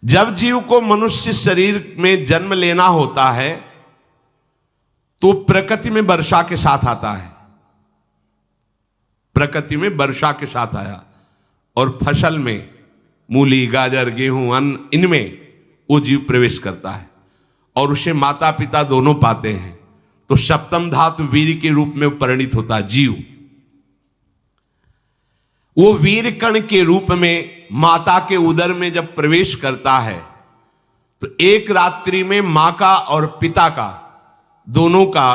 जब जीव को मनुष्य शरीर में जन्म लेना होता है तो प्रकृति में वर्षा के साथ आता है, प्रकृति में वर्षा के साथ आया, और फसल में मूली, गाजर, गेहूं, अन्न, इनमें वो जीव प्रवेश करता है और उसे माता पिता दोनों पाते हैं। तो सप्तम धातु वीर के रूप में परिणित होता है जीव। वो वीर कण के रूप में माता के उदर में जब प्रवेश करता है तो एक रात्रि में मां का और पिता का, दोनों का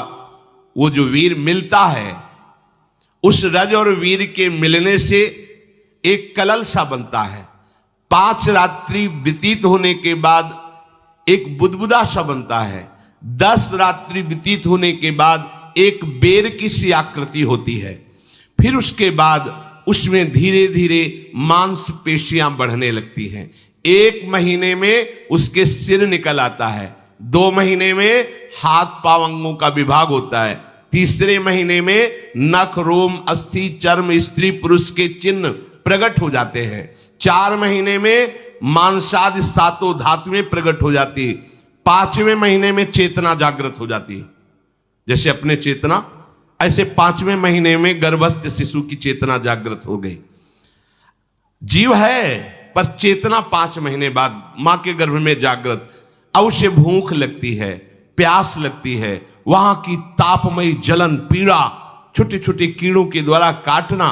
वो जो वीर मिलता है, उस रज और वीर के मिलने से एक कलल सा बनता है। 5 रात्रि व्यतीत होने के बाद एक बुदबुदा सा बनता है। 10 रात्रि व्यतीत होने के बाद एक बेर की सी आकृति होती है। फिर उसके बाद उसमें धीरे धीरे मांसपेशियां बढ़ने लगती हैं। 1 महीने में उसके सिर निकल आता है, 2 महीने में हाथ पांव अंगों का विभाग होता है, तीसरे महीने में नख, रोम, अस्थि, चर्म, स्त्री पुरुष के चिन्ह प्रकट हो जाते हैं, 4 महीने में मांसादि 7 धातुएं प्रकट हो जाती है, 5वें महीने में चेतना जागृत हो जाती है। जैसे अपने चेतना, ऐसे 5वें महीने में गर्भस्थ शिशु की चेतना जागृत हो गई। जीव है पर चेतना 5 महीने बाद मां के गर्भ में जागृत। अब उसे भूख लगती है, प्यास लगती है, वहां की तापमयी जलन, पीड़ा, छोटे छोटे कीड़ों के द्वारा काटना,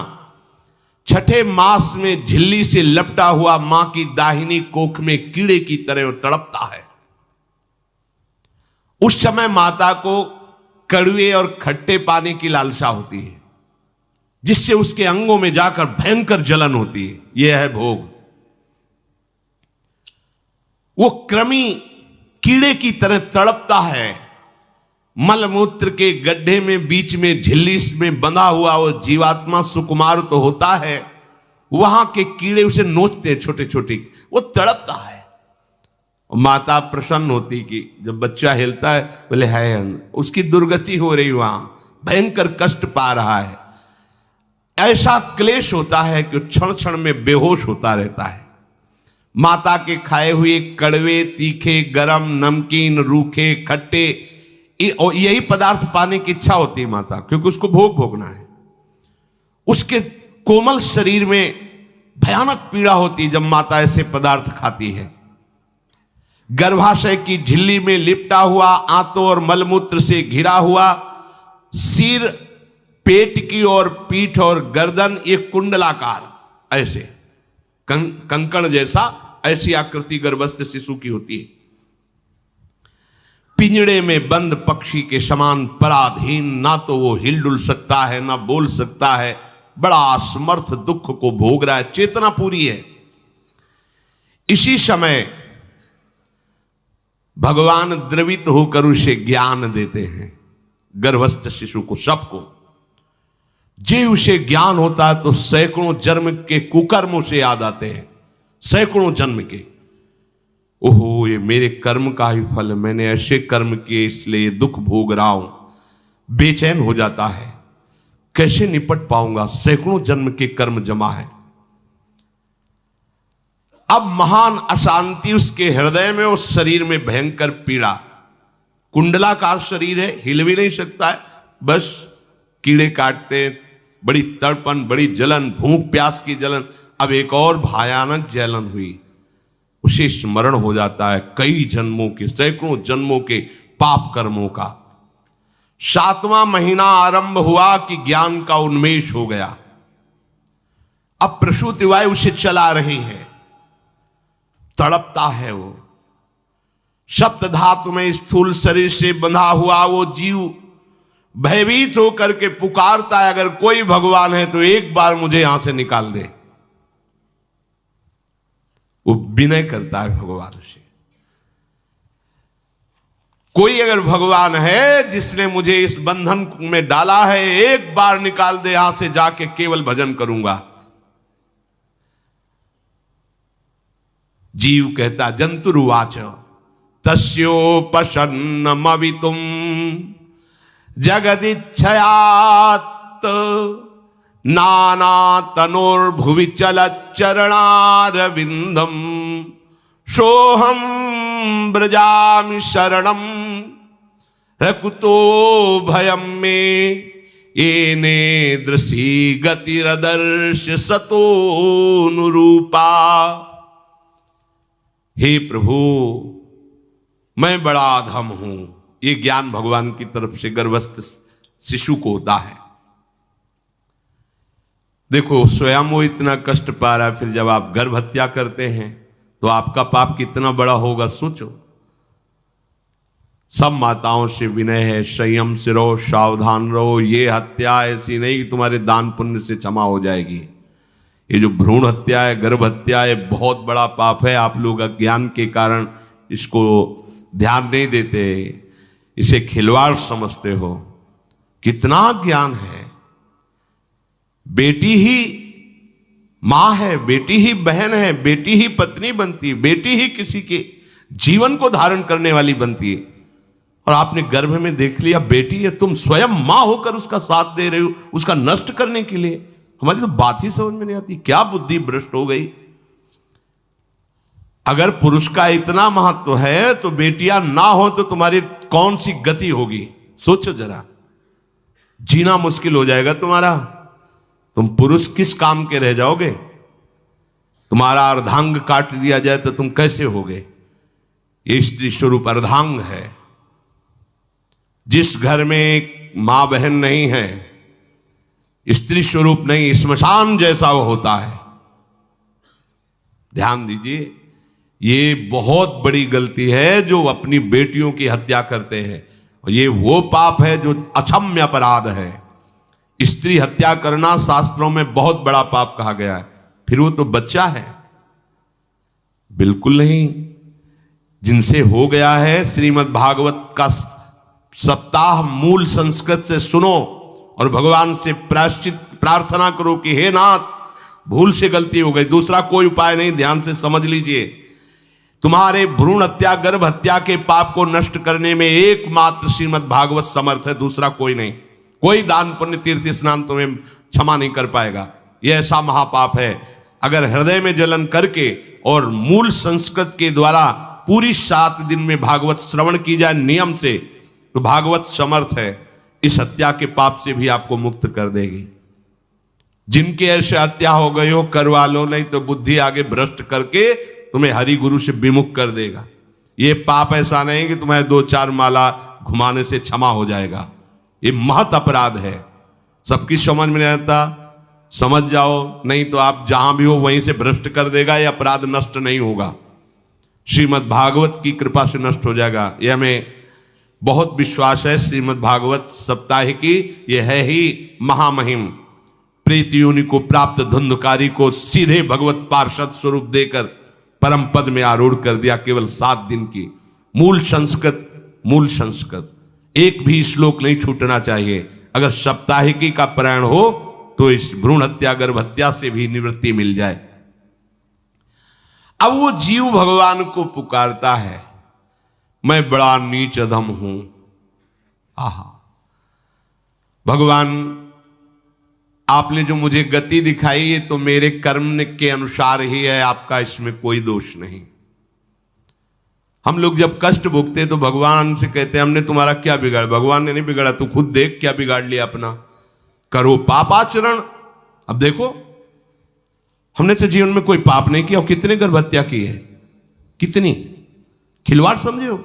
6ठे मास में झिल्ली से लपटा हुआ मां की दाहिनी कोख में कीड़े की तरह तड़पता है। उस समय माता को कड़वे और खट्टे पानी की लालसा होती है, जिससे उसके अंगों में जाकर भयंकर जलन होती है। यह है भोग। वो कृमि कीड़े की तरह तड़पता है। मलमूत्र के गड्ढे में बीच में झिल्ली में बंधा हुआ वो जीवात्मा सुकुमार तो होता है, वहां के कीड़े उसे नोचते हैं छोटे छोटे, वो तड़पता है। माता प्रसन्न होती कि जब बच्चा हिलता है, बोले है उसकी दुर्गति हो रही, वहां भयंकर कष्ट पा रहा है। ऐसा क्लेश होता है कि क्षण क्षण में बेहोश होता रहता है। माता के खाए हुए कड़वे, तीखे, गरम, नमकीन, रूखे, खट्टे, यही पदार्थ पाने की इच्छा होती है माता, क्योंकि उसको भोग भोगना है। उसके कोमल शरीर में भयानक पीड़ा होती है जब माता ऐसे पदार्थ खाती है। गर्भाशय की झिल्ली में लिपटा हुआ, आंतों और मलमूत्र से घिरा हुआ सिर, पेट की और पीठ और गर्दन एक कुंडलाकार, ऐसे कंकण जैसा, ऐसी आकृति गर्भस्थ शिशु की होती है। पिंजड़े में बंद पक्षी के समान पराधीन, ना तो वो हिलडुल सकता है ना बोल सकता है, बड़ा असमर्थ दुख को भोग रहा है, चेतना पूरी है। इसी समय भगवान द्रवित होकर उसे ज्ञान देते हैं, गर्भस्थ शिशु को, सबको। जे उसे ज्ञान होता है तो सैकड़ों जन्म के कुकर्मों से याद आते हैं, सैकड़ों जन्म के। ओहो, ये मेरे कर्म का ही फल, मैंने ऐसे कर्म किए इसलिए ये दुख भोग रहा हूं। बेचैन हो जाता है, कैसे निपट पाऊंगा, सैकड़ों जन्म के कर्म जमा है। अब महान अशांति उसके हृदय में, उस शरीर में भयंकर पीड़ा। कुंडलाकार शरीर है, हिल भी नहीं सकता है, बस कीड़े काटते, बड़ी तड़पन, बड़ी जलन, भूख प्यास की जलन। अब एक और भयानक जलन हुई, उसे स्मरण हो जाता है कई जन्मों के, सैकड़ों जन्मों के पाप कर्मों का। 7वां महीना आरंभ हुआ कि ज्ञान का उन्मेष हो गया। अब प्रसूति वायु उसे चला रही है, तड़पता है वो। सप्त धातु में स्थूल शरीर से बंधा हुआ वो जीव भयभीत होकर के पुकारता है, अगर कोई भगवान है तो एक बार मुझे यहां से निकाल दे। वो विनय करता है भगवान से, कोई अगर भगवान है जिसने मुझे इस बंधन में डाला है, एक बार निकाल दे, यहां से जाके केवल भजन करूंगा। जीव कहता, जंतुरुवाच तस्योपशन्नमवितुम जगदिच्छयात् नाना तनोर्भुवि चलच्चरणारविंदम सोहम ब्रजामि शरणम रकुतो भयम में येने दृशी गतिरदर्श सतोनुरूपा। हे प्रभु, मैं बड़ा अधम हूं। ये ज्ञान भगवान की तरफ से गर्भस्थ शिशु को होता है। देखो, स्वयं वो इतना कष्ट पा रहा है, फिर जब आप गर्भ हत्या करते हैं तो आपका पाप कितना बड़ा होगा सोचो। सब माताओं से विनय है, संयम से रहो, सावधान रहो। ये हत्या ऐसी नहीं कि तुम्हारे दान पुण्य से क्षमा हो जाएगी। ये जो भ्रूण हत्या है, गर्भ हत्या है, बहुत बड़ा पाप है। आप लोग अज्ञान के कारण इसको ध्यान नहीं देते, इसे खिलवाड़ समझते हो। कितना ज्ञान है। बेटी ही मां है, बेटी ही बहन है, बेटी ही पत्नी बनती है, बेटी ही किसी के जीवन को धारण करने वाली बनती है। और आपने गर्भ में देख लिया बेटी है, तुम स्वयं मां होकर उसका साथ दे रहे हो, उसका नष्ट करने के लिए। हमारी तो बात ही समझ में नहीं आती, क्या बुद्धि भ्रष्ट हो गई। अगर पुरुष का इतना महत्व है तो बेटियां ना हो तो तुम्हारी कौन सी गति होगी, सोचो जरा। जीना मुश्किल हो जाएगा तुम्हारा। तुम पुरुष किस काम के रह जाओगे। तुम्हारा अर्धांग काट दिया जाए तो तुम कैसे होगे। ये स्त्री स्वरूप अर्धांग है। जिस घर में मां बहन नहीं है, स्त्री स्वरूप नहीं, श्मशान जैसा वो होता है। ध्यान दीजिए, ये बहुत बड़ी गलती है जो अपनी बेटियों की हत्या करते हैं। और ये वो पाप है जो अक्षम्य अपराध है। स्त्री हत्या करना शास्त्रों में बहुत बड़ा पाप कहा गया है। फिर वो तो बच्चा है, बिल्कुल नहीं। जिनसे हो गया है, श्रीमद् भागवत का सप्ताह मूल संस्कृत से सुनो और भगवान से प्रायश्चित प्रार्थना करो कि हे नाथ, भूल से गलती हो गई, दूसरा कोई उपाय नहीं। ध्यान से समझ लीजिए, तुम्हारे भ्रूण हत्या गर्भ हत्या के पाप को नष्ट करने में एकमात्र श्रीमद् भागवत समर्थ है, दूसरा कोई नहीं। कोई दान पुण्य तीर्थ स्नान तुम्हें क्षमा नहीं कर पाएगा। यह ऐसा महापाप है। अगर हृदय में जलन करके और मूल संस्कृत के द्वारा पूरी 7 दिन में भागवत श्रवण की जाए नियम से, तो भागवत समर्थ है, इस हत्या के पाप से भी आपको मुक्त कर देगी। जिनके ऐसे हत्या हो गई हो करवा लो, नहीं तो बुद्धि आगे भ्रष्ट करके तुम्हें हरि गुरु से विमुख कर देगा। ये पाप ऐसा नहीं कि तुम्हें 2-4 माला घुमाने से क्षमा हो जाएगा। ये महत अपराध है। सबकी समझ में नहीं आता, समझ जाओ, नहीं तो आप जहां भी हो वहीं से भ्रष्ट कर देगा। ये अपराध नष्ट नहीं होगा, श्रीमद् भागवत की कृपा से नष्ट हो जाएगा। यह हमें बहुत विश्वास है। श्रीमद् भागवत सप्ताह की यह है ही महामहिम। प्रीत योनि को प्राप्त धुंधकारी को सीधे भगवत पार्षद स्वरूप देकर परम पद में आरूढ़ कर दिया। केवल 7 दिन की मूल संस्कृत एक भी श्लोक नहीं छूटना चाहिए। अगर सप्ताहिकी का पारायण हो तो इस भ्रूण हत्या गर्भ हत्या से भी निवृत्ति मिल जाए। अब वो जीव भगवान को पुकारता है, मैं बड़ा नीच अधम हूं। आहा, भगवान आपने जो मुझे गति दिखाई ये तो मेरे कर्म के अनुसार ही है, आपका इसमें कोई दोष नहीं। हम लोग जब कष्ट भोगते तो भगवान से कहते हैं हमने तुम्हारा क्या बिगाड़ा। भगवान ने नहीं बिगाड़ा, तू खुद देख क्या बिगाड़ लिया अपना। करो पापाचरण। अब देखो, हमने तो जीवन में कोई पाप नहीं किया और कितने गर्भ हत्या की है, कितनी खिलवाड़ समझे हो।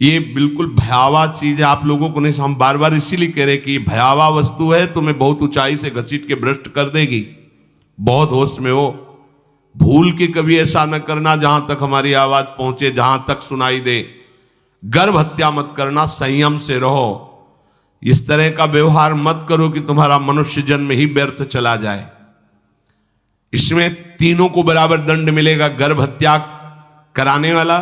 ये बिल्कुल भयावह चीज है। आप लोगों को नहीं, हम बार बार इसीलिए कह रहे कि भयावह वस्तु है, तुम्हें बहुत ऊंचाई से घसीट के भ्रष्ट कर देगी। बहुत होश में हो, भूल के कभी ऐसा न करना जहां तक हमारी आवाज पहुंचे, जहां तक सुनाई दे। गर्भ हत्या मत करना, संयम से रहो। इस तरह का व्यवहार मत करो कि तुम्हारा मनुष्य जन्म ही व्यर्थ चला जाए। इसमें तीनों को बराबर दंड मिलेगा, गर्भ हत्या कराने वाला,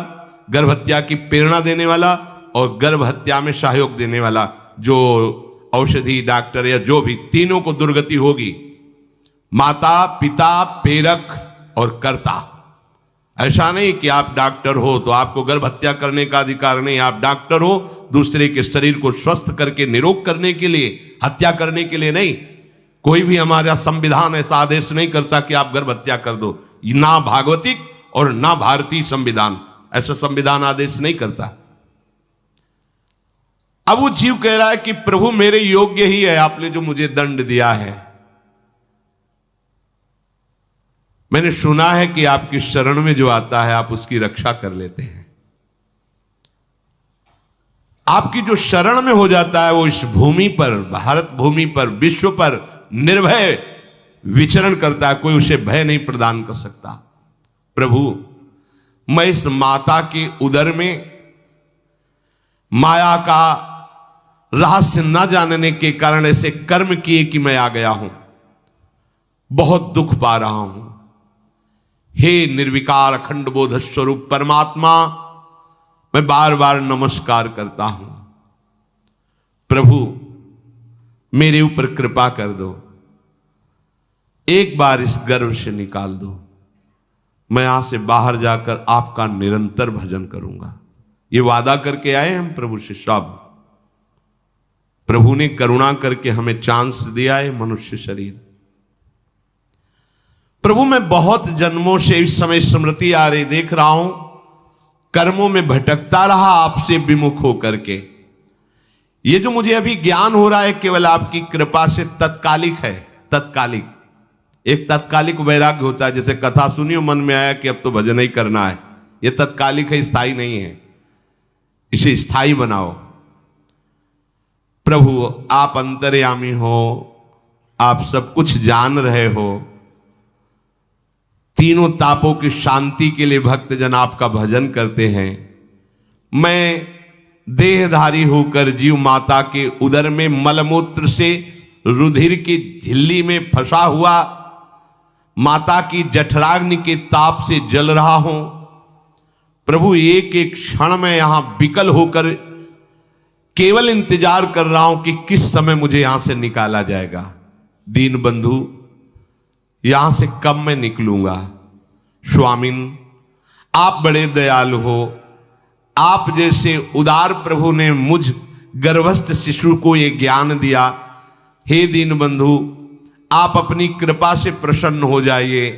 गर्भ हत्या की प्रेरणा देने वाला और गर्भ हत्या में सहयोग देने वाला। जो औषधि डॉक्टर या जो भी, तीनों को दुर्गति होगी। माता पिता प्रेरक और कर्ता। ऐसा नहीं कि आप डॉक्टर हो तो आपको गर्भ हत्या करने का अधिकार नहीं। आप डॉक्टर हो दूसरे के शरीर को स्वस्थ करके निरोग करने के लिए, हत्या करने के लिए नहीं। कोई भी हमारा संविधान ऐसा आदेश नहीं करता कि आप गर्भ हत्या कर दो। ना भागवतिक और ना भारतीय संविधान ऐसा संविधान आदेश नहीं करता। अब वो जीव कह रहा है कि प्रभु मेरे योग्य ही है, आपने जो मुझे दंड दिया है। मैंने सुना है कि आपकी शरण में जो आता है आप उसकी रक्षा कर लेते हैं। आपकी जो शरण में हो जाता है वो इस भूमि पर, भारत भूमि पर, विश्व पर निर्भय विचरण करता है, कोई उसे भय नहीं प्रदान कर सकता। प्रभु मैं इस माता के उदर में माया का रहस्य न जानने के कारण ऐसे कर्म किए कि मैं आ गया हूं, बहुत दुख पा रहा हूं। हे निर्विकार अखंड बोध स्वरूप परमात्मा, मैं बार बार नमस्कार करता हूं। प्रभु मेरे ऊपर कृपा कर दो, एक बार इस गर्भ से निकाल दो, मैं यहां से बाहर जाकर आपका निरंतर भजन करूंगा। ये वादा करके आए हम प्रभु से सब। प्रभु ने करुणा करके हमें चांस दिया है मनुष्य शरीर। प्रभु मैं बहुत जन्मों से इस समय स्मृति आ रही देख रहा हूं, कर्मों में भटकता रहा आपसे विमुख होकर के। ये जो मुझे अभी ज्ञान हो रहा है केवल आपकी कृपा से तत्कालिक है, तत्कालिक। एक तत्कालिक वैराग्य होता है, जैसे कथा सुनियो मन में आया कि अब तो भजन ही करना है, ये तत्कालिक है, स्थायी नहीं है। इसे स्थायी बनाओ। प्रभु आप अंतर्यामी हो, आप सब कुछ जान रहे हो। तीनों तापों की शांति के लिए भक्तजन आपका भजन करते हैं। मैं देहधारी होकर जीव माता के उदर में मलमूत्र से रुधिर की झिल्ली में फंसा हुआ माता की जठराग्नि के ताप से जल रहा हूं। प्रभु एक एक क्षण में यहां विकल होकर केवल इंतजार कर रहा हूं कि किस समय मुझे यहां से निकाला जाएगा। दीन बंधु यहां से कब मैं निकलूंगा। स्वामिन आप बड़े दयालु हो, आप जैसे उदार प्रभु ने मुझ गर्भस्थ शिशु को ये ज्ञान दिया। हे दीन बंधु आप अपनी कृपा से प्रसन्न हो जाइए।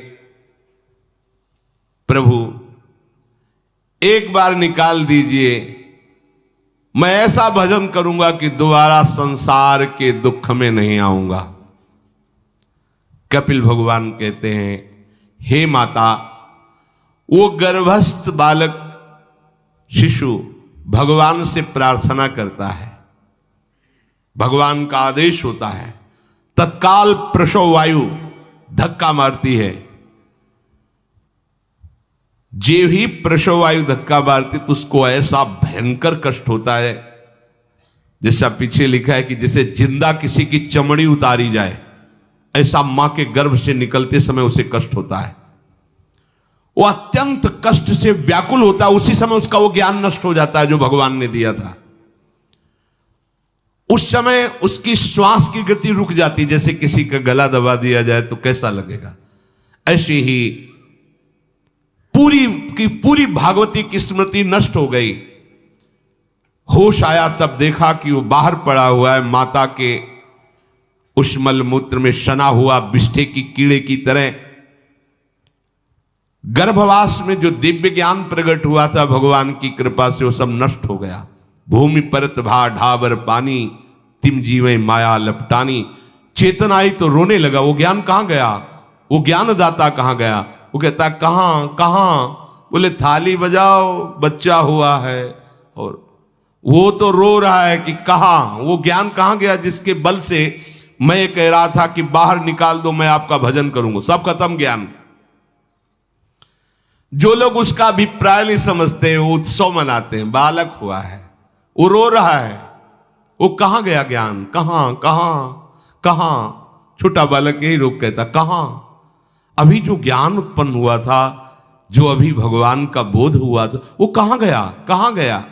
प्रभु एक बार निकाल दीजिए, मैं ऐसा भजन करूंगा कि दोबारा संसार के दुख में नहीं आऊंगा। कपिल भगवान कहते हैं, हे माता, वो गर्भस्थ बालक शिशु भगवान से प्रार्थना करता है, भगवान का आदेश होता है, तत्काल प्रसव वायु धक्का मारती है। जे ही प्रसव वायु धक्का मारती तो उसको ऐसा भयंकर कष्ट होता है, जैसा पीछे लिखा है कि जैसे जिंदा किसी की चमड़ी उतारी जाए, ऐसा मां के गर्भ से निकलते समय उसे कष्ट होता है। वो अत्यंत कष्ट से व्याकुल होता है। उसी समय उसका वो ज्ञान नष्ट हो जाता है जो भगवान ने दिया था। उस समय उसकी श्वास की गति रुक जाती, जैसे किसी का गला दबा दिया जाए तो कैसा लगेगा। ऐसे ही पूरी की पूरी भागवती की स्मृति नष्ट हो गई। होश आया तब देखा कि वो बाहर पड़ा हुआ है, माता के उस मलमूत्र में सना हुआ बिष्ठे की कीड़े की तरह। गर्भवास में जो दिव्य ज्ञान प्रकट हुआ था भगवान की कृपा से, वो सब नष्ट हो गया। भूमि परत भा ढाबर पानी, तिम जीवे माया लपटानी। चेतन आई तो रोने लगा। वो ज्ञान कहां गया, वो ज्ञानदाता कहां गया। वो कहता कहां कहां, बोले थाली बजाओ, बच्चा हुआ है। और वो तो रो रहा है कि कहां, वो ज्ञान कहां गया जिसके बल से मैं कह रहा था कि बाहर निकाल दो, मैं आपका भजन करूंगा। सब खत्म ज्ञान। जो लोग उसका अभिप्राय नहीं समझते वो उत्सव मनाते हैं। बालक हुआ है, वो रो रहा है, वो कहां गया ज्ञान, कहां कहां कहां। छोटा बालक यही रोक कहता कहां। अभी जो ज्ञान उत्पन्न हुआ था, जो अभी भगवान का बोध हुआ था, वो कहां गया, कहां गया।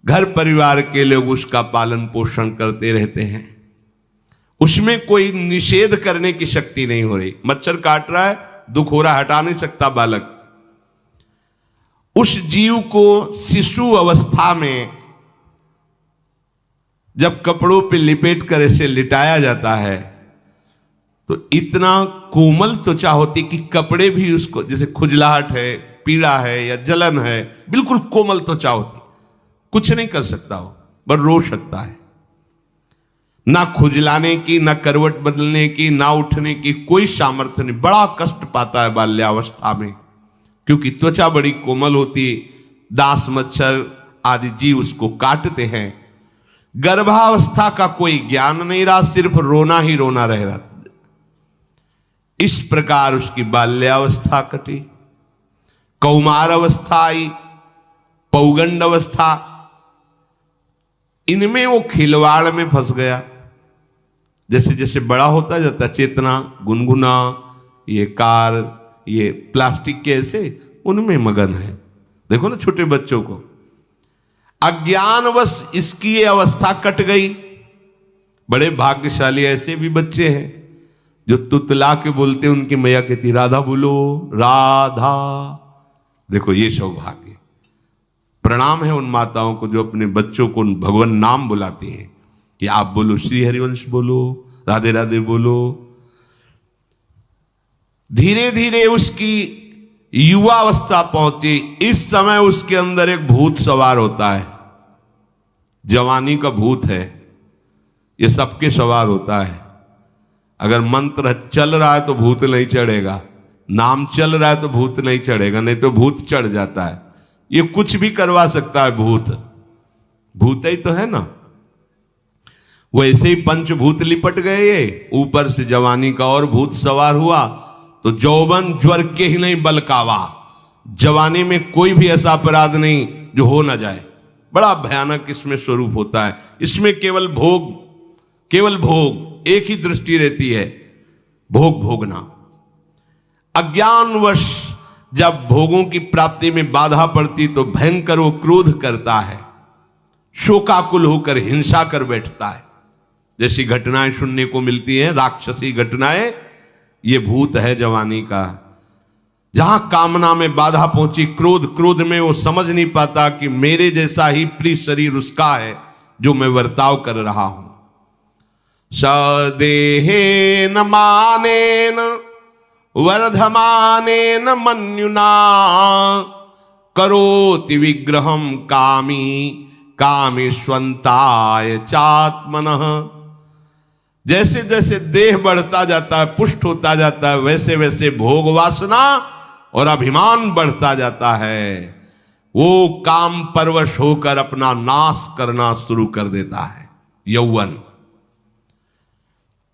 घर परिवार के लोग उसका पालन पोषण करते रहते हैं, उसमें कोई निषेध करने की शक्ति नहीं हो रही। मच्छर काट रहा है, दुख हो रहा, हटा नहीं सकता बालक। उस जीव को शिशु अवस्था में जब कपड़ों पे लिपेट कर ऐसे लिटाया जाता है तो इतना कोमल त्वचा होती कि कपड़े भी उसको, जैसे खुजलाहट है, पीड़ा है या जलन है, बिल्कुल कोमल त्वचा होती, कुछ नहीं कर सकता वो, बस रो सकता है। ना खुजलाने की, ना करवट बदलने की, ना उठने की कोई सामर्थ्य नहीं। बड़ा कष्ट पाता है बाल्यावस्था में, क्योंकि त्वचा बड़ी कोमल होती, दास मच्छर आदि जीव उसको काटते हैं। गर्भावस्था का कोई ज्ञान नहीं रहा, सिर्फ रोना ही रोना रह रहा। इस प्रकार उसकी बाल्यावस्था कटी, कौमार अवस्था आई, पौगंड अवस्था, इनमें वो खिलवाड़ में फंस गया। जैसे जैसे बड़ा होता जाता, चेतना, गुनगुना, ये कार, ये प्लास्टिक के ऐसे उनमें मगन है। देखो ना छोटे बच्चों को, अज्ञानवश इसकी ये अवस्था कट गई। बड़े भाग्यशाली ऐसे भी बच्चे हैं जो तुतला के बोलते हैं, उनकी मैया कहती राधा बोलो, राधा। देखो ये सौभाग्य, प्रणाम है उन माताओं को जो अपने बच्चों को भगवान नाम बुलाती हैं कि आप बोलो, श्री हरिवंश बोलो, राधे राधे बोलो। धीरे धीरे उसकी युवा अवस्था पहुंची। इस समय उसके अंदर एक भूत सवार होता है, जवानी का भूत है, ये सबके सवार होता है। अगर मंत्र चल रहा है तो भूत नहीं चढ़ेगा, नाम चल रहा है तो भूत नहीं चढ़ेगा, नहीं तो भूत चढ़ जाता है। ये कुछ भी करवा सकता है भूत, भूत ही तो है ना। वैसे ही पंचभूत लिपट गए, ये ऊपर से जवानी का और भूत सवार हुआ तो जौवन ज्वर के ही नहीं बलकावा। जवानी में कोई भी ऐसा अपराध नहीं जो हो ना जाए। बड़ा भयानक इसमें स्वरूप होता है। इसमें केवल भोग, केवल भोग, एक ही दृष्टि रहती है, भोग भोगना। अज्ञानवश जब भोगों की प्राप्ति में बाधा पड़ती तो भयंकर वो क्रोध करता है, शोकाकुल होकर हिंसा कर बैठता है। जैसी घटनाएं सुनने को मिलती हैं, राक्षसी घटनाएं, ये भूत है जवानी का। जहां कामना में बाधा पहुंची, क्रोध, क्रोध में वो समझ नहीं पाता कि मेरे जैसा ही प्रिय शरीर उसका है जो मैं वर्ताव कर रहा हूं। सदेहेन मानेन वर्धमानेन मन्युना करोति विग्रहम कामी कामेष्वंताय चात्मनः। जैसे जैसे देह बढ़ता जाता है, पुष्ट होता जाता है, वैसे वैसे भोग वासना और अभिमान बढ़ता जाता है। वो काम परवश होकर अपना नाश करना शुरू कर देता है। यौवन,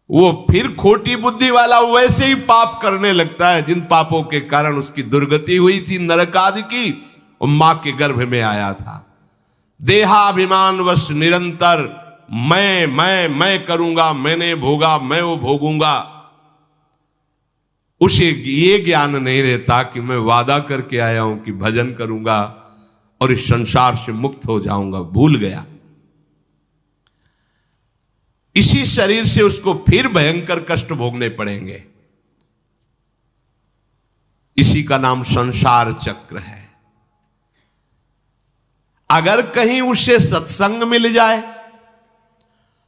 वो फिर खोटी बुद्धि वाला वैसे ही पाप करने लगता है जिन पापों के कारण उसकी दुर्गति हुई थी नरक आदि की, और मां के गर्भ में आया था। देहाभिमान वश निरंतर मैं करूंगा, मैंने भोगा, मैं वो भोगूंगा। उसे ये ज्ञान नहीं रहता कि मैं वादा करके आया हूं कि भजन करूंगा और इस संसार से मुक्त हो जाऊंगा। भूल गया। इसी शरीर से उसको फिर भयंकर कष्ट भोगने पड़ेंगे। इसी का नाम संसार चक्र है। अगर कहीं उसे सत्संग मिल जाए,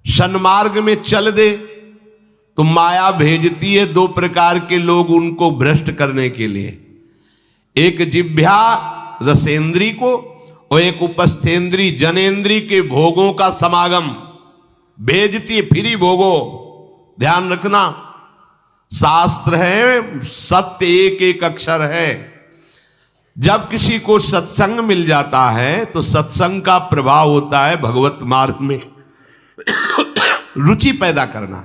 सन्मार्ग में चल दे, तो माया भेजती है दो प्रकार के लोग उनको भ्रष्ट करने के लिए। एक जिह्वा रसेंद्री को और एक उपस्थेंद्री जनेंद्री के भोगों का समागम भेजती है। फ्री भोगो, ध्यान रखना, शास्त्र है, सत्य एक एक अक्षर है। जब किसी को सत्संग मिल जाता है तो सत्संग का प्रभाव होता है भगवत मार्ग में रुचि पैदा करना,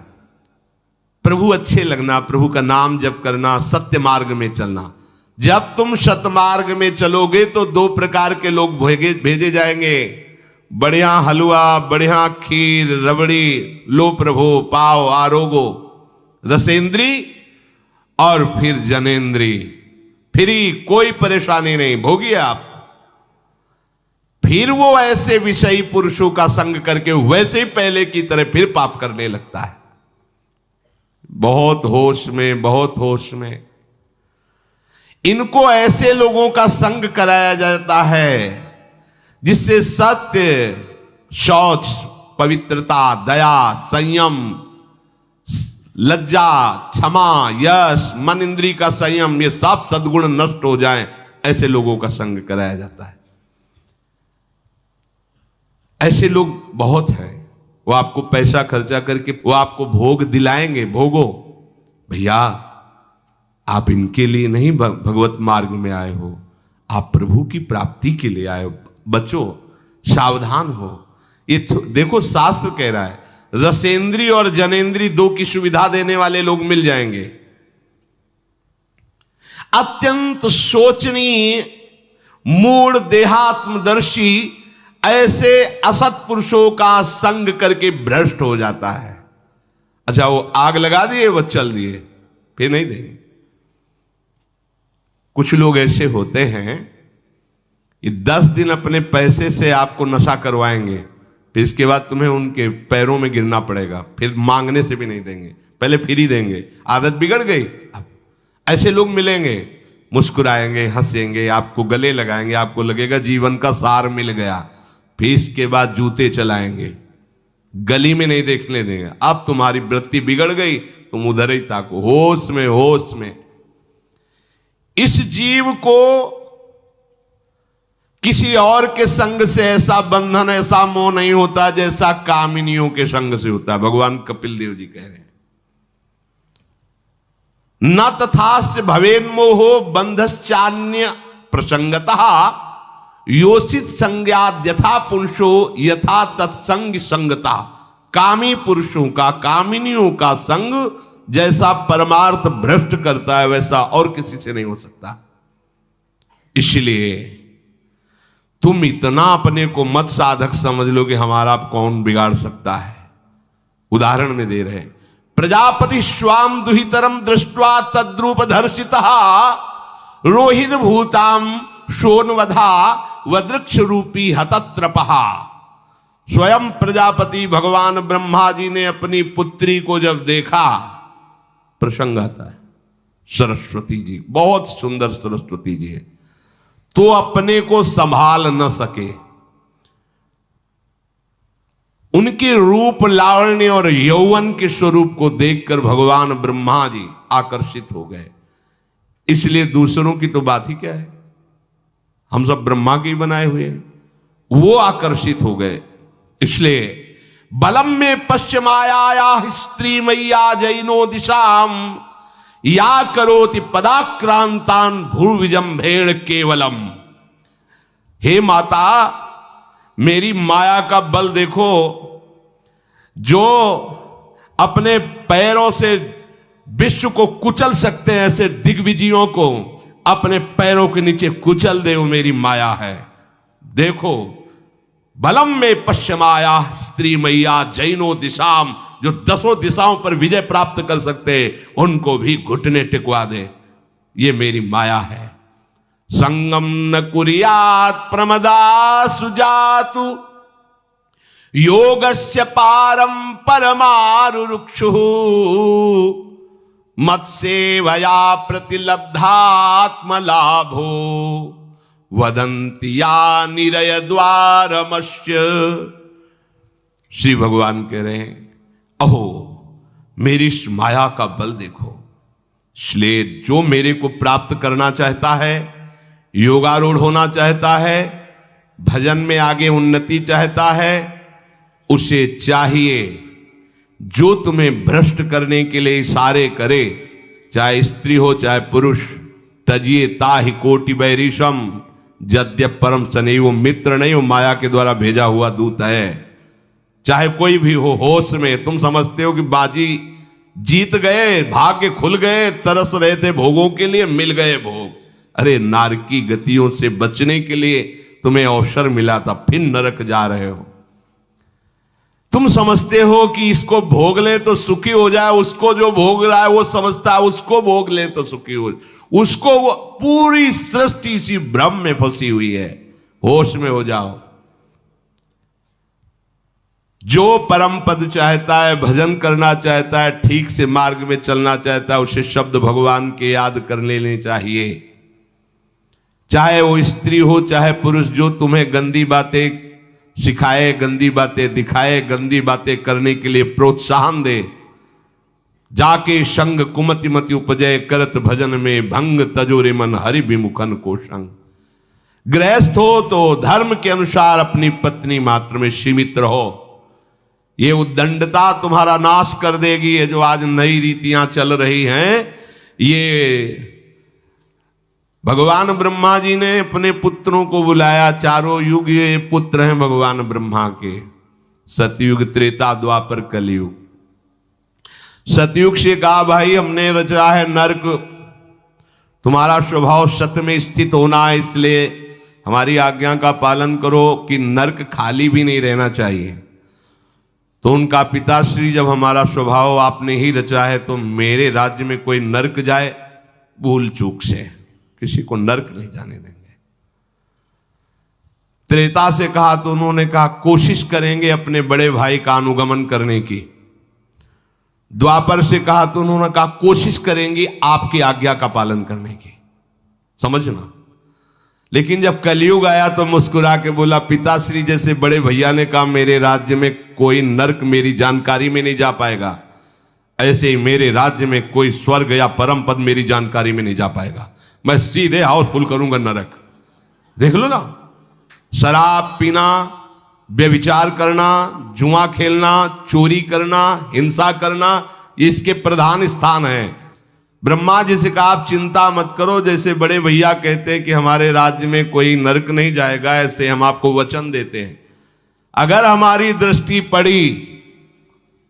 प्रभु अच्छे लगना, प्रभु का नाम जप करना, सत्य मार्ग में चलना। जब तुम सतमार्ग में चलोगे तो दो प्रकार के लोग भेजे जाएंगे। बढ़िया हलवा, बढ़िया खीर, रबड़ी, लो प्रभु, पाओ, आरोगो, रसेंद्री और फिर जनेंद्री। फ्री, कोई परेशानी नहीं, भोगिए आप। फिर वो ऐसे विषयी पुरुषों का संग करके वैसे ही पहले की तरह फिर पाप करने लगता है। बहुत होश में, बहुत होश में। इनको ऐसे लोगों का संग कराया जाता है जिससे सत्य, शौच, पवित्रता, दया, संयम, लज्जा, क्षमा, यश, मन इंद्री का संयम, ये सब सद्गुण नष्ट हो जाएं, ऐसे लोगों का संग कराया जाता है। ऐसे लोग बहुत हैं, वो आपको पैसा खर्चा करके वो आपको भोग दिलाएंगे, भोगो भैया, आप इनके लिए नहीं भगवत मार्ग में आए हो, आप प्रभु की प्राप्ति के लिए आए हो। बच्चों सावधान हो। ये देखो शास्त्र कह रहा है रसेंद्री और जनेंद्री दो की सुविधा देने वाले लोग मिल जाएंगे। अत्यंत सोचनीय मूढ़ देहात्मदर्शी ऐसे असत पुरुषों का संग करके भ्रष्ट हो जाता है। अच्छा वो आग लगा दिए, वो चल दिए, फिर नहीं देंगे। कुछ लोग ऐसे होते हैं ये 10 दिन अपने पैसे से आपको नशा करवाएंगे, फिर इसके बाद तुम्हें उनके पैरों में गिरना पड़ेगा, फिर मांगने से भी नहीं देंगे, पहले फ्री देंगे। आदत बिगड़ गई। ऐसे लोग मिलेंगे, मुस्कुराएंगे, हंसेंगे, आपको गले लगाएंगे, आपको लगेगा जीवन का सार मिल गया, फिर इसके बाद जूते चलाएंगे, गली में नहीं देखने देंगे। अब तुम्हारी वृत्ति बिगड़ गई, तुम उधर ही ताको, होश में होश में। इस जीव को किसी और के संग से ऐसा बंधन, ऐसा मोह नहीं होता जैसा कामिनियों के संग से होता है। भगवान कपिल देव जी कह रहे हैं न तथास्य भवेन्मोहो बंधश्चान्य प्रसंगतः योषित संज्ञाद यथा पुरुषो यथा तत्संग संगता। कामी पुरुषों का, कामिनियों का संग जैसा परमार्थ भ्रष्ट करता है वैसा और किसी से नहीं हो सकता। इसलिए तुम इतना अपने को मत साधक समझ लो कि हमारा कौन बिगाड़ सकता है। उदाहरण में दे रहे हैं प्रजापति स्वाम दुहितरम दृष्ट्वा तद्रूप धर्षितः रोहित भूताम शोनवधा वदृक्ष रूपी हतत्रपहा। स्वयं प्रजापति भगवान ब्रह्मा जी ने अपनी पुत्री को जब देखा, प्रसंग आता है सरस्वती जी, बहुत सुंदर सरस्वती जी है, तो अपने को संभाल न सके। उनके रूप लावण्य और यौवन के स्वरूप को देखकर भगवान ब्रह्मा जी आकर्षित हो गए। इसलिए दूसरों की तो बात ही क्या है, हम सब ब्रह्मा के ही बनाए हुए हैं, वो आकर्षित हो गए। इसलिए बलम में पश्चिमाया स्त्री मैया जैनो दिशाम या करोति पदाक्रांतान भूर्विजंभेण केवलम। हे माता, मेरी माया का बल देखो, जो अपने पैरों से विश्व को कुचल सकते हैं, ऐसे दिग्विजयों को अपने पैरों के नीचे कुचल दे, वो मेरी माया है। देखो बलम में पश्चिमाया स्त्री मैया जैनो दिशाम, जो 10 दिशाओं पर विजय प्राप्त कर सकते उनको भी घुटने टिकवा दे, ये मेरी माया है। संगम न कुर्यात् प्रमदा सुजातु योगस्य पारम परमारुरुक्षु मत्सेवया प्रतिलब्धात्म लाभो वदंति या निरय द्वारमश्य। श्री भगवान कह रहे हैं अहो मेरी इस माया का बल देखो। इसलिए जो मेरे को प्राप्त करना चाहता है, योगारूढ़ होना चाहता है, भजन में आगे उन्नति चाहता है, उसे चाहिए जो तुम्हें भ्रष्ट करने के लिए इशारे करे, चाहे स्त्री हो चाहे पुरुष। तजिए ताहि कोटि बैरिशम यद्यप परम सनैव मित्र नहीं, वो माया के द्वारा भेजा हुआ दूत है। चाहे कोई भी हो, होश में तुम समझते हो कि बाजी जीत गए, भाग्य खुल गए, तरस रहे थे भोगों के लिए, मिल गए भोग। अरे नारकी गतियों से बचने के लिए तुम्हें अवसर मिला था, फिर नरक जा रहे हो। तुम समझते हो कि इसको भोग ले तो सुखी हो जाए, उसको जो भोग रहा है वो समझता है उसको भोग ले तो सुखी हो, उसको वो पूरी सृष्टि इसी भ्रम में फंसी हुई है। होश में हो जाओ। जो परम पद चाहता है, भजन करना चाहता है, ठीक से मार्ग में चलना चाहता है, उसे शब्द भगवान के याद कर लेने चाहिए। चाहे वो स्त्री हो चाहे पुरुष, जो तुम्हें गंदी बातें सिखाए, गंदी बातें दिखाए, गंदी बातें करने के लिए प्रोत्साहन दे, जाके संग कुमति मति उपजय करत भजन में भंग तजोरे मन हरि विमुखन को संग। गृहस्थ हो तो धर्म के अनुसार अपनी पत्नी मात्र में सीमित रहो। ये उद्दंडता तुम्हारा नाश कर देगी। ये जो आज नई रीतियां चल रही हैं, ये भगवान ब्रह्मा जी ने अपने पुत्रों को बुलाया। चारों युग ये पुत्र हैं भगवान ब्रह्मा के, सतयुग, त्रेता, द्वापर, कलयुग। सतयुग से कहा भाई हमने रचा है नरक, तुम्हारा स्वभाव सत्य में स्थित होना है, इसलिए हमारी आज्ञा का पालन करो कि नरक खाली भी नहीं रहना चाहिए। तो उनका पिताश्री जब हमारा स्वभाव आपने ही रचा है तो मेरे राज्य में कोई नरक जाए, भूल चूक से किसी को नरक नहीं जाने देंगे। त्रेता से कहा तो उन्होंने कहा कोशिश करेंगे अपने बड़े भाई का अनुगमन करने की। द्वापर से कहा तो उन्होंने कहा कोशिश करेंगे आपकी आज्ञा का पालन करने की। समझना। लेकिन जब कलयुग आया तो मुस्कुरा के बोला, पिताश्री जैसे बड़े भैया ने कहा मेरे राज्य में कोई नरक मेरी जानकारी में नहीं जा पाएगा, ऐसे ही मेरे राज्य में कोई स्वर्ग या परम पद मेरी जानकारी में नहीं जा पाएगा। मैं सीधे हाउसफुल करूंगा नरक। देख लो ना, शराब पीना, व्यभिचार करना, जुआ खेलना, चोरी करना, हिंसा करना, इसके प्रधान स्थान हैं। ब्रह्मा जी से कहा आप चिंता मत करो, जैसे बड़े भैया कहते हैं कि हमारे राज्य में कोई नरक नहीं जाएगा, ऐसे हम आपको वचन देते हैं। अगर हमारी दृष्टि पड़ी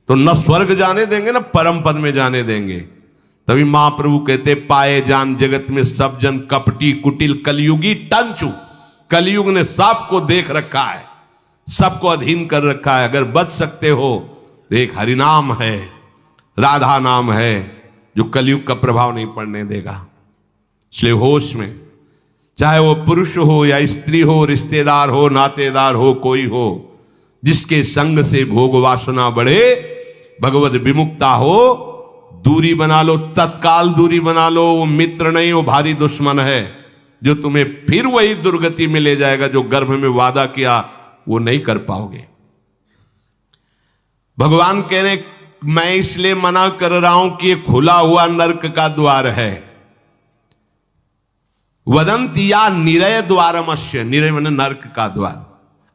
तो न स्वर्ग जाने देंगे न परम पद में जाने देंगे। तभी महाप्रभु कहते पाए जान जगत में सब जन कपटी कुटिल कलयुगी टंचू। कलयुग ने सबको देख रखा है, सबको अधीन कर रखा है। अगर बच सकते हो तो एक हरिनाम है, राधा नाम है, जो कलयुग का प्रभाव नहीं पड़ने देगा। इसलिए होश में, चाहे वो पुरुष हो या स्त्री हो, रिश्तेदार हो, नातेदार हो, कोई हो, जिसके संग से भोग वासना बढ़े, भगवत विमुक्ता हो, दूरी बना लो, तत्काल दूरी बना लो। वो मित्र नहीं, वो भारी दुश्मन है, जो तुम्हें फिर वही दुर्गति में ले जाएगा जो गर्भ में वादा किया वो नहीं कर पाओगे। भगवान कह रहे मैं इसलिए मना कर रहा हूं कि ये खुला हुआ नरक का द्वार है। वदंतिया निरय द्वारमस्य, निरय माने नरक का द्वार,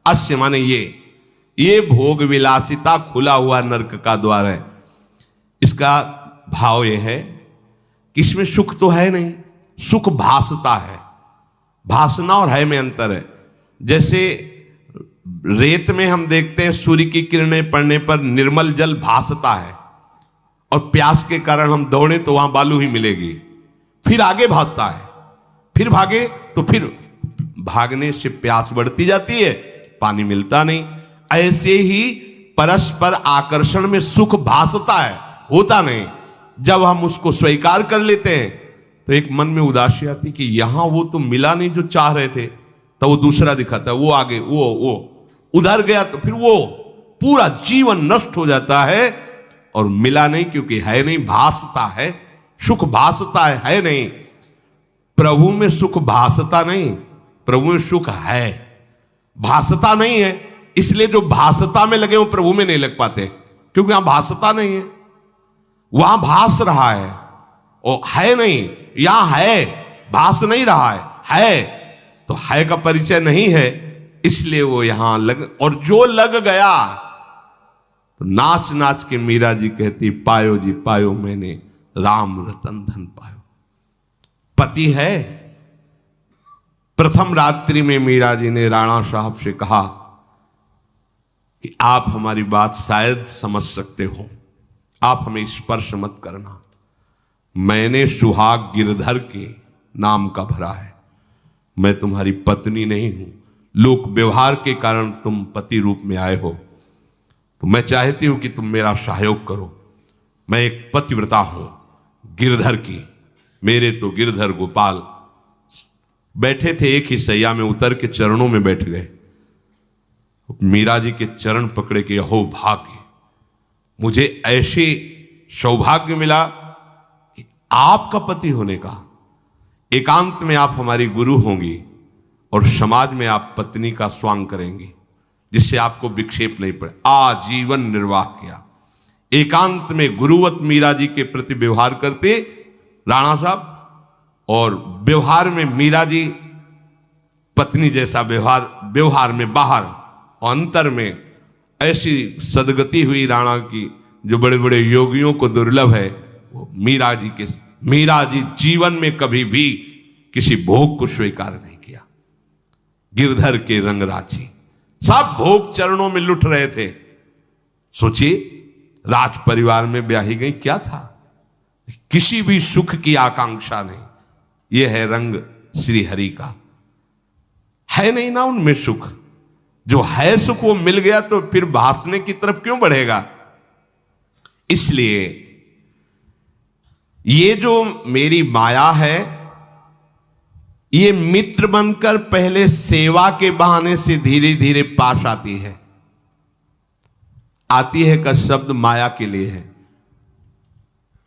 अस्य माने ये भोग विलासिता खुला हुआ नरक का द्वार है। इसका भाव यह है कि इसमें सुख तो है नहीं, सुख भासता है। भासना और है में अंतर है। जैसे रेत में हम देखते हैं सूर्य की किरणें पड़ने पर निर्मल जल भासता है, और प्यास के कारण हम दौड़े तो वहां बालू ही मिलेगी, फिर आगे भासता है, फिर भागे तो फिर भागने से प्यास बढ़ती जाती है, पानी मिलता नहीं। ऐसे ही परस्पर आकर्षण में सुख भासता है, होता नहीं। जब हम उसको स्वीकार कर लेते हैं तो एक मन में उदासी आती कि यहां वो तो मिला नहीं जो चाह रहे थे, तो वो दूसरा दिखाता है, वो आगे वो उधर गया, तो फिर वो पूरा जीवन नष्ट हो जाता है। और मिला नहीं क्योंकि है नहीं, भासता है, सुख भासता है नहीं। प्रभु में सुख भासता नहीं, प्रभु में सुख है, भासता नहीं है। इसलिए जो भासता में लगे वो प्रभु में नहीं लग पाते, क्योंकि वहां भासता नहीं है, वहां भास रहा है, और है नहीं। यहां है, भास नहीं रहा है तो है का परिचय नहीं है, इसलिए वो यहां लग। और जो लग गया तो नाच नाच के मीरा जी कहती पायो जी पायो मैंने राम रतन धन पायो। पति है। प्रथम रात्रि में मीरा जी ने राणा साहब से कहा कि आप हमारी बात शायद समझ सकते हो, आप हमें स्पर्श मत करना। मैंने सुहाग गिरधर के नाम का भरा है, मैं तुम्हारी पत्नी नहीं हूं। लोक व्यवहार के कारण तुम पति रूप में आए हो, तो मैं चाहती हूं कि तुम मेरा सहयोग करो। मैं एक पतिव्रता हूं गिरधर की। मेरे तो गिरधर गोपाल बैठे थे एक ही सैया में, उतर के चरणों में बैठ गए। मीरा जी के चरण पकड़े के अहो भाग्य, मुझे ऐसे सौभाग्य मिला कि आपका पति होने का। एकांत में आप हमारी गुरु होंगी और समाज में आप पत्नी का स्वांग करेंगी, जिससे आपको विक्षेप नहीं पड़े। आजीवन निर्वाह किया, एकांत में गुरुवत मीरा जी के प्रति व्यवहार करते राणा साहब, और व्यवहार में मीरा जी पत्नी जैसा व्यवहार में बाहर और अंतर में ऐसी सदगति हुई राणा की जो बड़े बड़े योगियों को दुर्लभ है। वो मीरा जी जीवन में कभी भी किसी भोग को स्वीकार नहीं किया। गिरधर के रंग राची, सब भोग चरणों में लुट रहे थे। सोचिए, राज परिवार में ब्याही गई, क्या था? किसी भी सुख की आकांक्षा नहीं। यह है रंग श्री हरि का। है नहीं ना उनमें सुख, जो है सुख वो मिल गया तो फिर भासने की तरफ क्यों बढ़ेगा? इसलिए ये जो मेरी माया है, ये मित्र बनकर पहले सेवा के बहाने से धीरे धीरे पास आती है। आती है का शब्द माया के लिए है।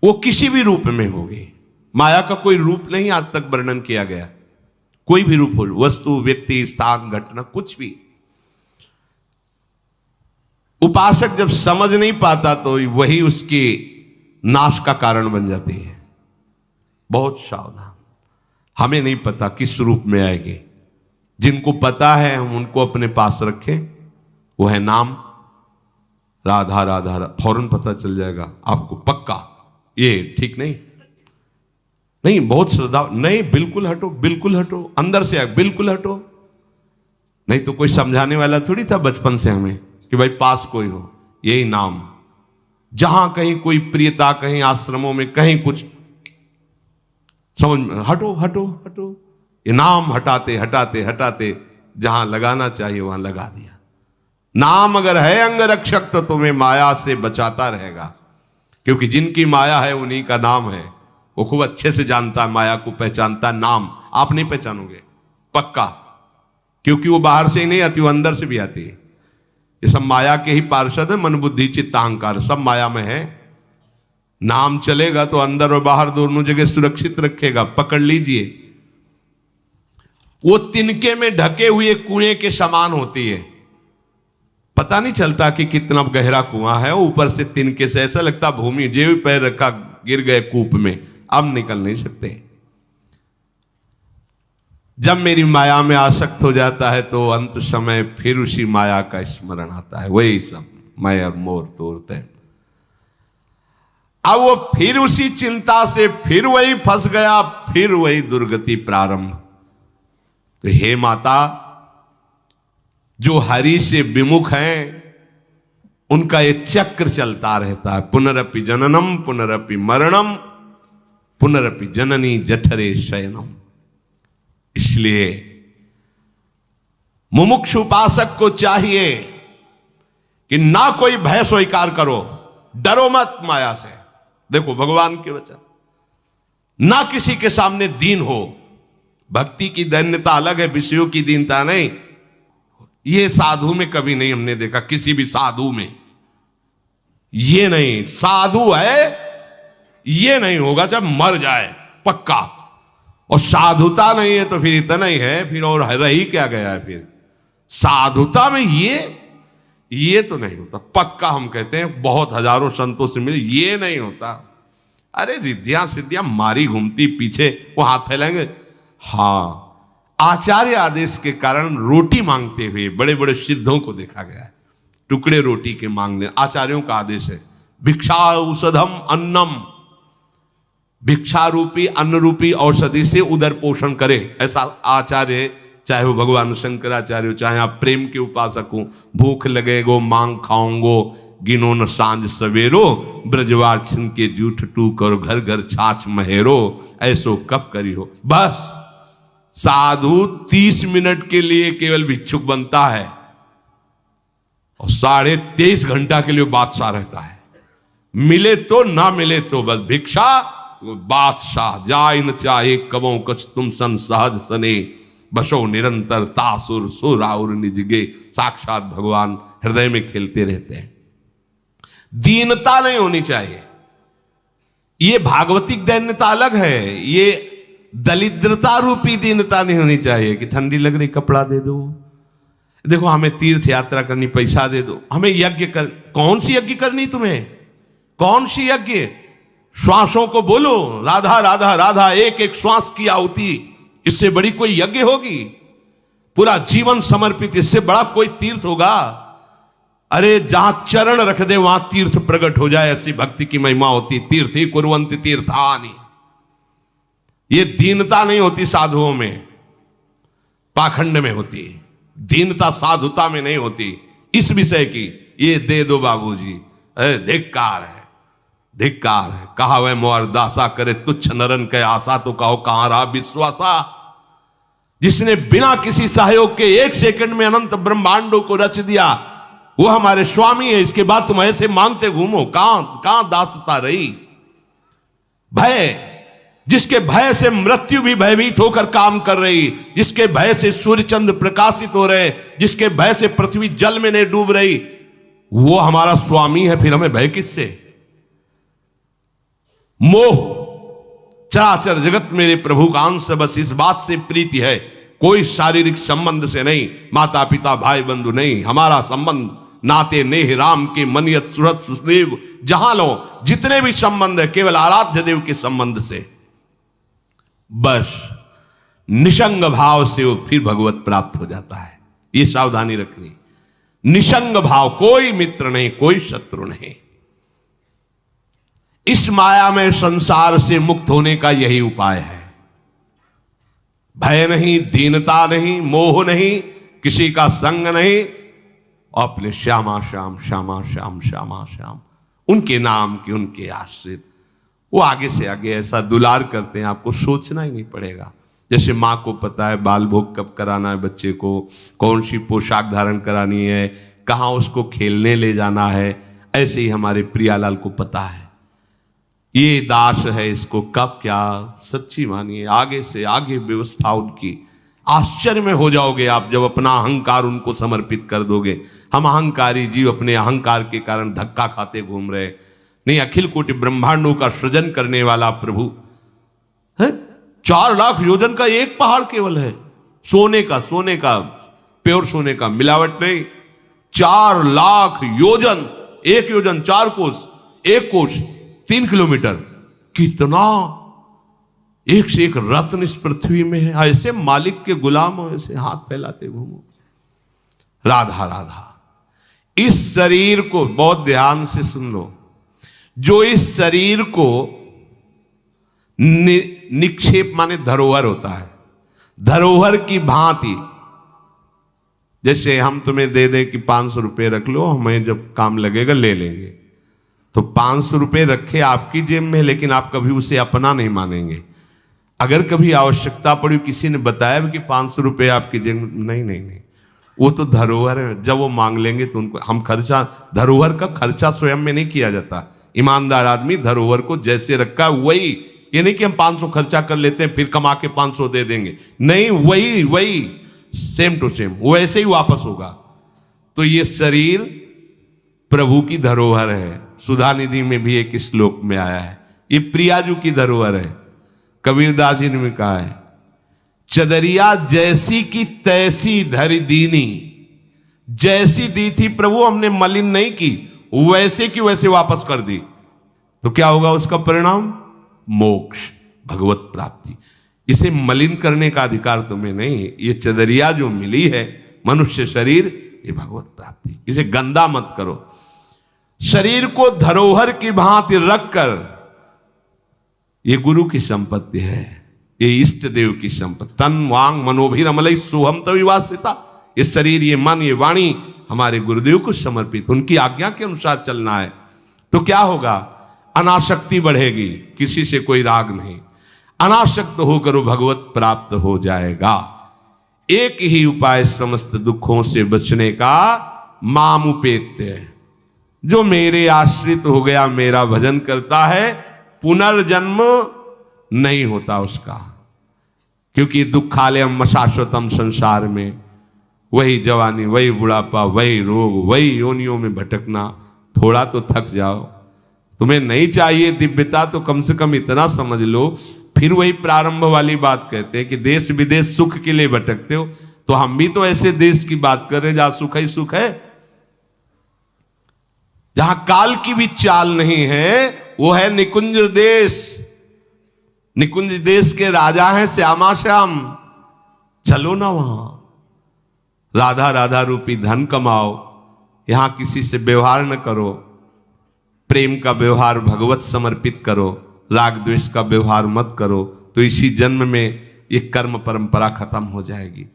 वो किसी भी रूप में होगी। माया का कोई रूप नहीं आज तक वर्णन किया गया। कोई भी रूप हो, वस्तु, व्यक्ति, स्थान, घटना, कुछ भी। उपासक जब समझ नहीं पाता तो वही उसके नाश का कारण बन जाती है। बहुत सावधान। हमें नहीं पता किस रूप में आएगी। जिनको पता है हम उनको अपने पास रखें। वो है नाम, राधा राधा, फौरन पता चल जाएगा आपको पक्का। ये ठीक नहीं, नहीं बहुत श्रद्धा नहीं, बिल्कुल हटो, बिल्कुल हटो, अंदर से बिल्कुल हटो। नहीं तो कोई समझाने वाला थोड़ी था बचपन से हमें कि भाई पास कोई हो। यही नाम, जहां कहीं कोई प्रियता, कहीं आश्रमों में कहीं कुछ समझ, हटो हटो हटो। ये नाम हटाते हटाते हटाते जहां लगाना चाहिए वहां लगा दिया। नाम अगर है अंगरक्षक तो तुम्हें माया से बचाता रहेगा, क्योंकि जिनकी माया है उन्हीं का नाम है। वो खूब अच्छे से जानता है, माया को पहचानता है। नाम आप नहीं पहचानोगे पक्का, क्योंकि वो बाहर से ही नहीं आती, वो अंदर से भी आती है। ये सब माया के ही पार्षद है। मन बुद्धि चित्त अहंकार सब माया में है। नाम चलेगा तो अंदर और बाहर दोनों जगह सुरक्षित रखेगा। पकड़ लीजिए। वो तिनके में ढके हुए कुएं के समान होती है। पता नहीं चलता कि कितना गहरा कुआं है। ऊपर से तिनके से ऐसा लगता भूमि, जो पैर रखा गिर गए कूप में, अब निकल नहीं सकते। जब मेरी माया में आसक्त हो जाता है तो अंत समय फिर उसी माया का स्मरण आता है। वही सब मैं और मोर तोड़ते हैं। अब वो फिर उसी चिंता से फिर वही फंस गया, फिर वही दुर्गति प्रारंभ। तो हे माता, जो हरि से विमुख हैं उनका ये चक्र चलता रहता है। पुनरपि जननम पुनरपि मरणम पुनरपि जननी जठरे शयनम। इसलिए मुमुक्ष उपासक को चाहिए कि ना कोई भय स्वीकार करो, डरो मत माया से। देखो भगवान के वचन, ना किसी के सामने दीन हो। भक्ति की दैन्यता अलग है, विषयों की दीनता नहीं। ये साधु में कभी नहीं हमने देखा, किसी भी साधु में ये नहीं। साधु है ये नहीं होगा जब मर जाए पक्का। और साधुता नहीं है तो फिर इतना ही है, फिर और रही क्या गया है। फिर साधुता में ये तो नहीं होता पक्का। हम कहते हैं बहुत हजारों संतों से मिले, ये नहीं होता। अरे रिद्धियां सिद्धियां मारी घूमती पीछे, वो हाथ फैलाएंगे। हाँ, आचार्य आदेश के कारण रोटी मांगते हुए बड़े बड़े सिद्धों को देखा गया है। टुकड़े रोटी के मांगने आचार्यों का आदेश है। भिक्षा औषधम अन्नम, भिक्षा रूपी अन्न रूपी औषधि से उदर पोषण करे, ऐसा आचार्य। चाहे वो भगवान शंकराचार्य हो, चाहे आप प्रेम के उपासक हो। भूख लगेगो मांग खाऊंगो, गिनो न सांझ सवेरो, ब्रजवासन के जूठ टू करो, घर घर छाछ महेरो, ऐसो कब करी हो। बस साधु 30 मिनट के लिए केवल भिक्षुक बनता है और 23.5 घंटा के लिए बादशाह रहता है। मिले तो ना मिले तो बस भिक्षा बादशाह। जाय न चाहे कबो कछ तुम सन सहज सने, बसो निरंतर तासुर सुराउर निजगे। साक्षात भगवान हृदय में खेलते रहते हैं। दीनता नहीं होनी चाहिए। ये भागवतिक दैन्यता अलग है, ये दलिद्रता रूपी दीनता नहीं होनी चाहिए कि ठंडी लग रही कपड़ा दे दो, देखो हमें तीर्थ यात्रा करनी पैसा दे दो, हमें यज्ञ कर। कौन सी यज्ञ करनी तुम्हें? कौन सी यज्ञ? श्वासों को बोलो राधा राधा राधा, एक एक श्वास की आहुति, इससे बड़ी कोई यज्ञ होगी? पूरा जीवन समर्पित, इससे बड़ा कोई तीर्थ होगा? अरे जहां चरण रख दे वहां तीर्थ प्रकट हो जाए, ऐसी भक्ति की महिमा होती। तीर्थ ही कुर्वन्ति तीर्थानि। ये दीनता नहीं होती साधुओं में, पाखंड में होती। दीनता साधुता में नहीं होती। इस विषय की ये दे दो बाबूजी, अरे धिक्कार है, धिक्कार है। कहा वह मोर दासा करे तुच्छ नरन के आशा, तो कहो कहां रहा विश्वासा। जिसने बिना किसी सहयोग के एक सेकंड में अनंत ब्रह्मांडों को रच दिया, वो हमारे स्वामी है। इसके बाद तुम ऐसे मांगते घूमो, कहां दासता रही? भय, जिसके भय से मृत्यु भी भयभीत होकर काम कर रही, जिसके भय से सूर्य चंद्र प्रकाशित हो रहे, जिसके भय से पृथ्वी जल में नहीं डूब रही, वो हमारा स्वामी है। फिर हमें भय किससे? मोह, चराचर जगत मेरे प्रभु का अंश, बस इस बात से प्रीति है। कोई शारीरिक संबंध से नहीं, माता पिता भाई बंधु नहीं। हमारा संबंध नाते नेह राम के मनियत सुरत सुदेव, जहां लो जितने भी संबंध है केवल आराध्य देव के संबंध से। बस निसंग भाव से वो फिर भगवत प्राप्त हो जाता है। ये सावधानी रखनी। निसंग भाव, कोई मित्र नहीं, कोई शत्रु नहीं। इस माया में संसार से मुक्त होने का यही उपाय है। भय नहीं, दीनता नहीं, मोह नहीं, किसी का संग नहीं, और अपने श्यामा श्याम श्यामा श्याम श्यामा श्याम, उनके नाम के, उनके आश्रित। वो आगे से आगे ऐसा दुलार करते हैं, आपको सोचना ही नहीं पड़ेगा। जैसे माँ को पता है बाल भोग कब कराना है बच्चे को, कौन सी पोशाक धारण करानी है, कहाँ उसको खेलने ले जाना है, ऐसे ही हमारे प्रियालाल को पता है ये दास है, इसको कब क्या। सच्ची मानिए, आगे से आगे व्यवस्था उनकी। आश्चर्य में हो जाओगे आप जब अपना अहंकार उनको समर्पित कर दोगे। हम अहंकारी जीव अपने अहंकार के कारण धक्का खाते घूम रहे नहीं। अखिल कोटि ब्रह्मांडों का सृजन करने वाला प्रभु है। 4 लाख योजन का एक पहाड़ केवल है, सोने का प्योर सोने का, मिलावट नहीं। 4 लाख योजन, एक योजन 4 कोस, एक कोस 3 किलोमीटर। कितना एक से एक रत्न इस पृथ्वी में है। ऐसे मालिक के गुलाम हो, ऐसे हाथ फैलाते घूमो। राधा राधा। इस शरीर को बहुत ध्यान से सुन लो। जो इस शरीर को निक्षेप माने धरोहर होता है, धरोहर की भांति। जैसे हम तुम्हें दे दें कि 500 रुपये रख लो, हमें जब काम लगेगा ले लेंगे, तो 500 रुपये रखे आपकी जेब में, लेकिन आप कभी उसे अपना नहीं मानेंगे। अगर कभी आवश्यकता पड़ी, किसी ने बताया कि 500 रुपये आपकी जेब में, नहीं, वो तो धरोहर है। जब वो मांग लेंगे तो उनको हम खर्चा, धरोहर का खर्चा स्वयं में नहीं किया जाता। ईमानदार आदमी धरोहर को जैसे रखा वही, ये नहीं कि हम 500 खर्चा कर लेते हैं फिर कमा के 500 दे देंगे, नहीं, वही सेम टू सेम वैसे ही वापस होगा। तो ये शरीर प्रभु की धरोहर है। सुधा निधि में भी एक श्लोक में आया है, ये प्रियाजू की धरोहर है। कबीरदास जी ने कहा है, चदरिया जैसी की तैसी धरि दीनी। जैसी दी थी प्रभु, हमने मलिन नहीं की, वैसे की वैसे वापस कर दी। तो क्या होगा उसका परिणाम? मोक्ष, भगवत प्राप्ति। इसे मलिन करने का अधिकार तुम्हें नहीं। ये चदरिया जो मिली है, मनुष्य शरीर, ये भगवत प्राप्ति। इसे गंदा मत करो। शरीर को धरोहर की भांति रखकर, ये गुरु की संपत्ति है, ये इष्ट देव की संपत्ति। तन वांग मनोभिरमलई सोहम तविवासिता। ये शरीर, ये मन, ये वाणी हमारे गुरुदेव को समर्पित, उनकी आज्ञा के अनुसार चलना है। तो क्या होगा? अनासक्ति बढ़ेगी, किसी से कोई राग नहीं। अनासक्त होकर वो भगवत प्राप्त हो जाएगा। एक ही उपाय समस्त दुखों से बचने का, मामुपेत्य। जो मेरे आश्रित हो गया, मेरा भजन करता है, पुनर्जन्म नहीं होता उसका। क्योंकि दुखालयम शाश्वतम, संसार में वही जवानी, वही बुढ़ापा, वही रोग, वही योनियों में भटकना। थोड़ा तो थक जाओ। तुम्हें नहीं चाहिए दिव्यता, तो कम से कम इतना समझ लो। फिर वही प्रारंभ वाली बात कहते हैं कि देश विदेश सुख के लिए भटकते हो, तो हम भी तो ऐसे देश की बात कर रहे हैं जहां सुख ही सुख है, जहां काल की भी चाल नहीं है, वो है निकुंज देश। निकुंज देश के राजा हैं श्यामा श्याम। चलो ना वहां, राधा राधा रूपी धन कमाओ, यहां किसी से व्यवहार न करो, प्रेम का व्यवहार भगवत समर्पित करो, राग द्वेष का व्यवहार मत करो, तो इसी जन्म में ये कर्म परंपरा खत्म हो जाएगी।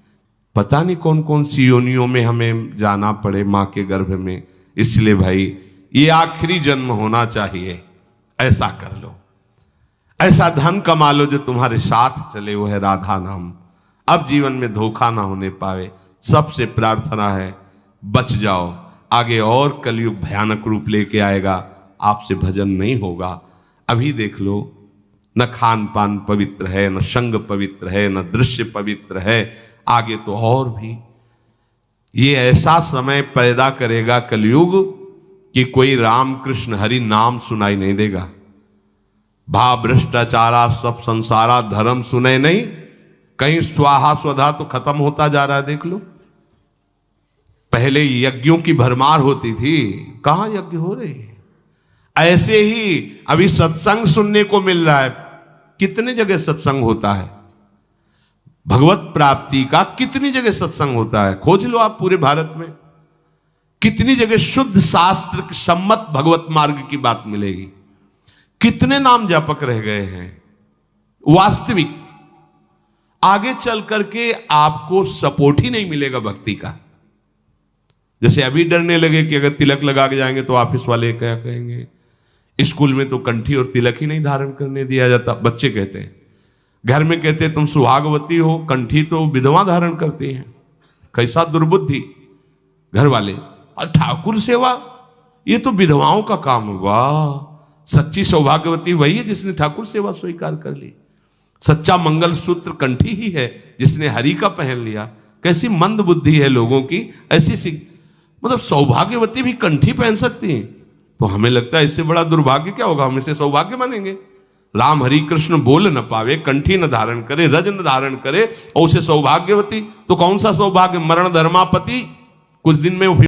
पता नहीं कौन कौन सी योनियों में हमें जाना पड़े मां के गर्भ में। इसलिए भाई ये आखिरी जन्म होना चाहिए, ऐसा कर लो, ऐसा धन कमा लो जो तुम्हारे साथ चले, वो है राधा नाम। अब जीवन में धोखा ना होने पावे। सबसे प्रार्थना है बच जाओ, आगे और कलयुग भयानक रूप लेके आएगा, आपसे भजन नहीं होगा। अभी देख लो, न खान पान पवित्र है, न संग पवित्र है, न दृश्य पवित्र है। आगे तो और भी ये ऐसा समय पैदा करेगा कलयुग कि कोई राम कृष्ण हरि नाम सुनाई नहीं देगा। भा भ्रष्टाचारा सब संसारा धर्म सुने नहीं, कहीं स्वाहा स्वधा तो खत्म होता जा रहा है। देख लो, पहले यज्ञों की भरमार होती थी, कहां यज्ञ हो रहे हैं। ऐसे ही अभी सत्संग सुनने को मिल रहा है। कितने जगह सत्संग होता है, भगवत प्राप्ति का कितनी जगह सत्संग होता है, खोज लो आप पूरे भारत में। कितनी जगह शुद्ध शास्त्र सम्मत भगवत मार्ग की बात मिलेगी। कितने नाम जापक रह गए हैं। वास्तविक आगे चल करके आपको सपोर्ट ही नहीं मिलेगा भक्ति का। जैसे अभी डरने लगे कि अगर तिलक लगा के जाएंगे तो ऑफिस वाले क्या कहेंगे, स्कूल में तो कंठी और तिलक ही नहीं धारण करने दिया जाता। बच्चे कहते हैं, घर में कहते हैं तुम सुहागवती हो, कंठी तो विधवा धारण करती हैं। कैसा दुर्बुद्धि घर वाले। और ठाकुर सेवा ये तो विधवाओं का काम हुआ। सच्ची सौभाग्यवती वही है जिसने ठाकुर सेवा स्वीकार कर ली। सच्चा मंगल सूत्र कंठी ही है जिसने हरि का पहन लिया। कैसी मंद बुद्धि है लोगों की। ऐसी मतलब सौभाग्यवती भी कंठी पहन सकती हैं, तो हमें लगता है इससे बड़ा दुर्भाग्य क्या होगा, हम इसे सौभाग्य मानेंगे। राम हरि कृष्ण बोल न पावे, कंठी न धारण करे, रज न धारण करे और उसे सौभाग्यवती, तो कौन सा सौभाग्य। मरण धर्मापति कुछ दिन में